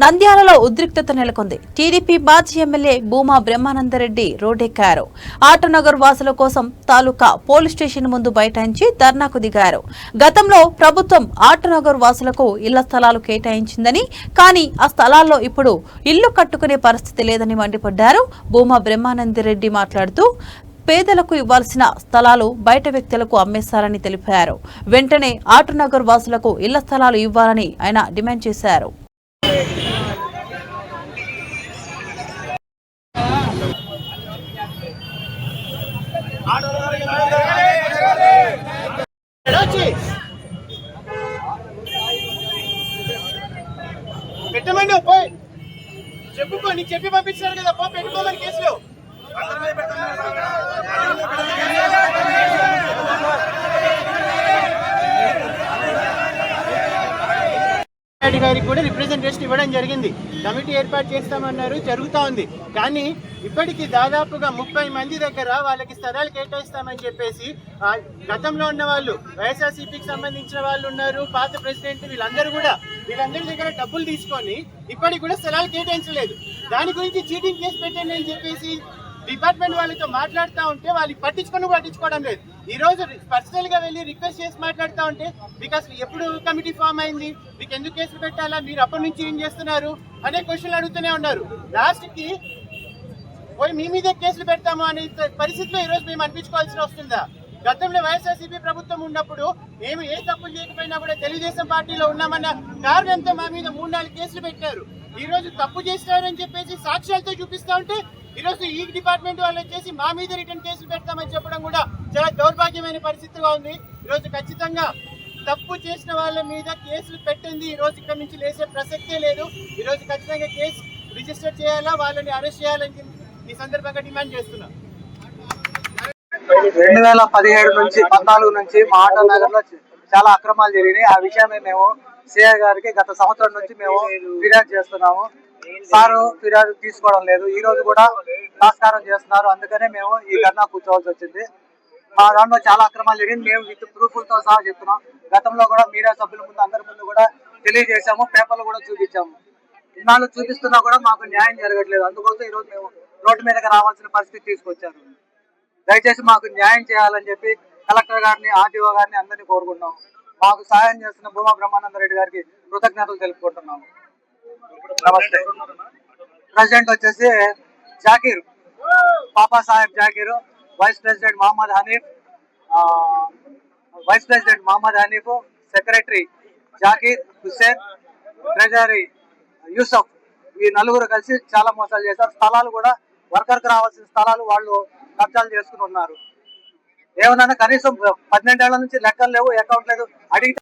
నంద్యాలలో ఉద్రిక్తత నెలకొంది. టీడీపీ మాజీ ఎమ్మెల్యే భూమా బ్రహ్మానందరెడ్డి రోడ్డెక్కారు. ఆటోనగర్ వాసుల కోసం తాలూకా పోలీస్ స్టేషన్ ముందు బైఠాయించి ధర్నాకు దిగారు. గతంలో ప్రభుత్వం ఆటోనగర్ వాసులకు ఇళ్ల స్థలాలు కేటాయించిందని, కానీ ఆ స్థలాల్లో ఇప్పుడు ఇల్లు కట్టుకునే పరిస్థితి లేదని మండిపడ్డారు. భూమా బ్రహ్మానందరెడ్డి మాట్లాడుతూ పేదలకు ఇవ్వాల్సిన స్థలాలు బయట వ్యక్తులకు అమ్మేశారని తెలిపారు. వెంటనే ఆటోనగర్ వాసులకు ఇళ్ల స్థలాలు ఇవ్వాలని ఆయన డిమాండ్ చేశారు. పెట్టమండి పోయి చెప్పుకో, నీకు చెప్పి పంపించారు కదా, పో పెట్టుకోమని కేసులో గారికి కూడా రిప్రజెంటేషన్ ఇవ్వడం జరిగింది. కమిటీ ఏర్పాటు చేస్తామన్నారు, జరుగుతూ ఉంది. కానీ ఇప్పటికీ దాదాపుగా 30 మంది దగ్గర వాళ్ళకి స్థలాలు కేటాయిస్తామని చెప్పేసి గతంలో ఉన్న వాళ్ళు, వైఎస్ఆర్సీపీకి సంబంధించిన వాళ్ళు ఉన్నారు, పాత ప్రెసిడెంట్, వీళ్ళందరి దగ్గర డబ్బులు తీసుకొని ఇప్పటికి కూడా స్థలాలు కేటాయించలేదు. దాని గురించి చీటింగ్ కేసు పెట్టండి అని చెప్పేసి డిపార్ట్మెంట్ వాళ్ళతో మాట్లాడుతూ ఉంటే వాళ్ళు పట్టించుకోవడం లేదు. ఈ రోజు పర్సనల్ గా వెళ్ళి రిక్వెస్ట్ చేసి మాట్లాడుతూ ఉంటే మీకు అసలు ఎప్పుడు కమిటీ ఫామ్ అయింది, మీకు ఎందుకు కేసులు పెట్టాలా, మీరు అప్పటి నుంచి ఏం చేస్తున్నారు అనే క్వశ్చన్లు అడుగుతూనే ఉన్నారు. లాస్ట్ కి పోయి మీ మీదే కేసులు పెడతాము అనే పరిస్థితిలో ఈ రోజు మేము అనిపించుకోవాల్సి వస్తుందా? గతంలో వైఎస్ఆర్సీపీ ప్రభుత్వం ఉన్నప్పుడు మేము ఏ తప్పులు చేయకపోయినా కూడా తెలుగుదేశం పార్టీలో ఉన్నామన్న కారణంతో మా మీద 3-4 కేసులు పెట్టారు. ఈ రోజు తప్పు చేస్తారని చెప్పేసి సాక్ష్యాలతో చూపిస్తా ఉంటే ఈ రోజు ఈ డిపార్ట్మెంట్ వాళ్ళు వచ్చేసి మా మీద రిటర్న్ కేసులు పెడతామని చెప్పడం కూడా చాలా దౌర్భాగ్యమైన పరిస్థితిగా ఉంది. ఈ రోజు ఖచ్చితంగా తప్పు చేసిన వాళ్ళ మీద కేసులు పెట్టింది ఈ రోజు ఇక్కడ నుంచి లేసే ప్రసక్తే లేదు. ఈ రోజు ఖచ్చితంగా కేసు రిజిస్టర్ చేయాలా, వాళ్ళని అరెస్ట్ చేయాలని ఈ సందర్భంగా డిమాండ్ చేస్తున్నాం. 2017 నుంచి 14 నుంచి మా ఆటో నగర్ లో చాలా అక్రమాలు జరిగినాయి. ఆ విషయాన్ని మేము సిఐ గారికి గత సంవత్సరం నుంచి మేము ఫిర్యాదు చేస్తున్నాము. సారు ఫిర్యాదు తీసుకోవడం లేదు. ఈ రోజు కూడా నమస్కారం చేస్తున్నారు. అందుకనే మేము ఈ ధర్నా కూర్చోవాల్సి వచ్చింది. మా దాంట్లో చాలా అక్రమాలు జరిగింది. మేము విత్ ప్రూఫ్లతో సహా చెప్తున్నాం. గతంలో కూడా మీడియా సభ్యుల ముందు అందరి ముందు కూడా తెలియజేశాము, పేపర్లు కూడా చూపించాము. ఇన్నాళ్ళు చూపిస్తున్నా కూడా మాకు న్యాయం జరగట్లేదు. అందుకోసం ఈ రోజు మేము రోడ్డు మీదకి రావాల్సిన పరిస్థితి తీసుకొచ్చారు. దయచేసి మాకు న్యాయం చేయాలని చెప్పి కలెక్టర్ గారిని, ఆర్టీఓ గారిని అందరినీ కోరుకుంటున్నాం. మాకు సహాయం చేస్తున్న భూమా బ్రహ్మానందరెడ్డి గారికి కృతజ్ఞతలు తెలుపుకుంటున్నాము. నమస్తే. ప్రెసిడెంట్ వచ్చేసి Zakir, Papa Saheb Zakir, vice president Mohammed Hanif, secretary Zakir Hussain, treasury Yusuf, ఈ నలుగురు కలిసి చాలా మోసాలు చేశారు. స్థలాలు కూడా వర్కర్కి రావాల్సిన స్థలాలు వాళ్ళు కబ్జాలు చేసుకుని ఉన్నారు. ఏమన్నా కనీసం 12 ఏళ్ల నుంచి లెక్కలు లేవు, అకౌంట్ లేదు. అడిగితే